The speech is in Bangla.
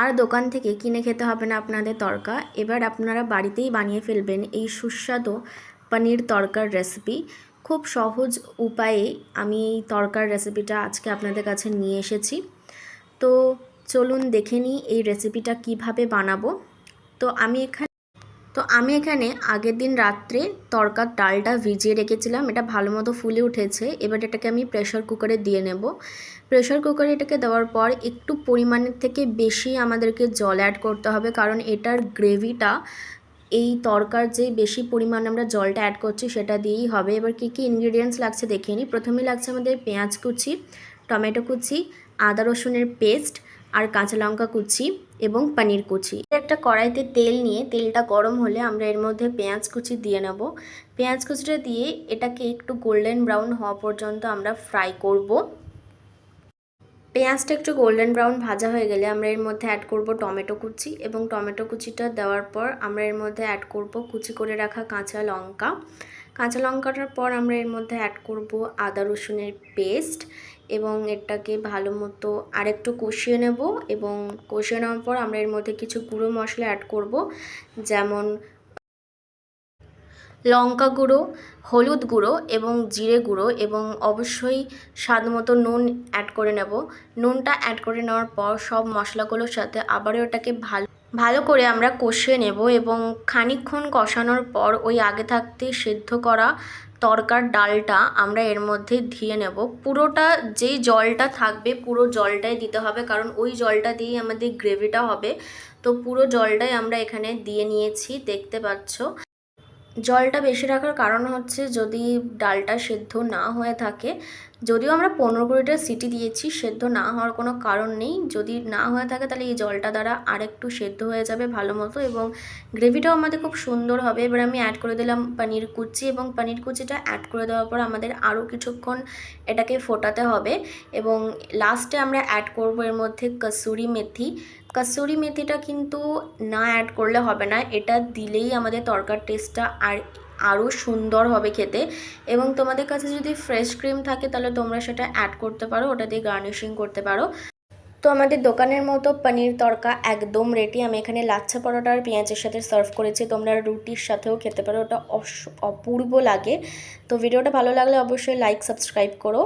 আর দোকান থেকে কিনে খেতে হবে না আপনাদের তড়কা। এবার আপনারা বাড়িতেই বানিয়ে ফেলবেন এই সুস্বাদু পনির তড়কার রেসিপি। খুব সহজ উপায়ে আমি এই তড়কার রেসিপিটা আজকে আপনাদের কাছে নিয়ে এসেছি। তো চলুন দেখে নিই এই রেসিপিটা কিভাবে বানাবো। তো আমি এখানে আগের দিন রাত্রে তড়কার ডালটা ভিজিয়ে রেখেছিলাম। এটা ভালো মতো ফুলে উঠেছে। এবার এটাকে আমি প্রেশার কুকারে দিয়ে নেব। প্রেশার কুকারে এটাকে দেওয়ার পর একটু পরিমাণের থেকে বেশি আমাদেরকে জল অ্যাড করতে হবে, কারণ এটার গ্রেভিটা এই তড়কার যে বেশি পরিমাণে আমরা জলটা অ্যাড করছি সেটা দিয়েই হবে। এবার কী কী ইনগ্রিডিয়েন্টস লাগছে দেখে নিই। প্রথমেই লাগছে আমাদের পেঁয়াজ কুচি, টমেটো কুচি, আদা রসুনের পেস্ট, আর কাঁচা লঙ্কা কুচি এবং পনির কুচি। একটা কড়াইতে তেল নিয়ে তেলটা গরম হলে আমরা এর মধ্যে পেঁয়াজ কুচি দিয়ে নেব। পেঁয়াজ কুচিটা দিয়ে এটাকে একটু গোল্ডেন ব্রাউন হওয়া পর্যন্ত আমরা ফ্রাই করব। পেঁয়াজটা একটু গোল্ডেন ব্রাউন ভাজা হয়ে গেলে আমরা এর মধ্যে অ্যাড করব টমেটো কুচি, এবং টমেটো কুচিটা দেওয়ার পর আমরা এর মধ্যে অ্যাড করব কুচি করে রাখা কাঁচা লঙ্কা। কাঁচা লঙ্কাটার পর আমরা এর মধ্যে অ্যাড করব আদা রসুনের পেস্ট, এবং এটাকে ভালো মতো আরেকটু কষিয়ে নেব। এবং কষিয়ে নেওয়ার পর আমরা এর মধ্যে কিছু গুঁড়ো মশলা অ্যাড করব, যেমন লঙ্কা গুঁড়ো, হলুদ গুঁড়ো এবং জিরে গুঁড়ো, এবং অবশ্যই স্বাদ মতো নুন অ্যাড করে নেব। নুনটা অ্যাড করে নেওয়ার পর সব মশলাগুলোর সাথে আবারও ওটাকে ভালো করে আমরা কষিয়ে নেব, এবং খানিকক্ষণ কষানোর পর ওই আগে থাকতে সেদ্ধ করা তড়কার ডালটা আমরা এর মধ্যে দিয়ে নেব। পুরোটা যেই জলটা থাকবে পুরো জলটাই দিতে হবে, কারণ ওই জলটা দিয়েই আমাদের গ্রেভিটা হবে। তো পুরো জলটাই আমরা এখানে দিয়ে নিয়েছি, দেখতে পাচ্ছ। জলটা বেশি রাখার কারণ হচ্ছে যদি ডালটা সেদ্ধ না হয়ে থাকে, যদিও আমরা 15-20টা সিটি দিয়েছি, সেদ্ধ না হওয়ার কোনো কারণ নেই। যদি না হয়ে থাকে তাহলে এই জলটা দ্বারা আরেকটু সেদ্ধ হয়ে যাবে ভালো মতো, এবং গ্রেভিটাও আমাদের খুব সুন্দর হবে। এবার আমি অ্যাড করে দিলাম পনির কুচি, এবং পনির কুচিটা অ্যাড করে দেওয়ার পর আমাদের আরও কিছুক্ষণ এটাকে ফোটাতে হবে। এবং লাস্টে আমরা অ্যাড করব এর মধ্যে কসুরি মেথি। কসুরি মেথিটা কিন্তু না অ্যাড করলে হবে না, এটা দিলেই আমাদের তড়কার টেস্টটা আরও সুন্দর হবে খেতে। এবং তোমাদের কাছে যদি ফ্রেশ ক্রিম থাকে তাহলে তোমরা সেটা অ্যাড করতে পারো, ওটা দিয়ে গার্নিশিং করতে পারো। তো আমাদের দোকানের মতো পনির তড়কা একদম রেডি। আমি এখানে লাচ্ছা পরোটা আর পেঁয়াজের সাথে সার্ভ করেছি, তোমরা রুটির সাথেও খেতে পারো, ওটা অপূর্ব লাগে। তো ভিডিওটা ভালো লাগলে অবশ্যই লাইক সাবস্ক্রাইব করো।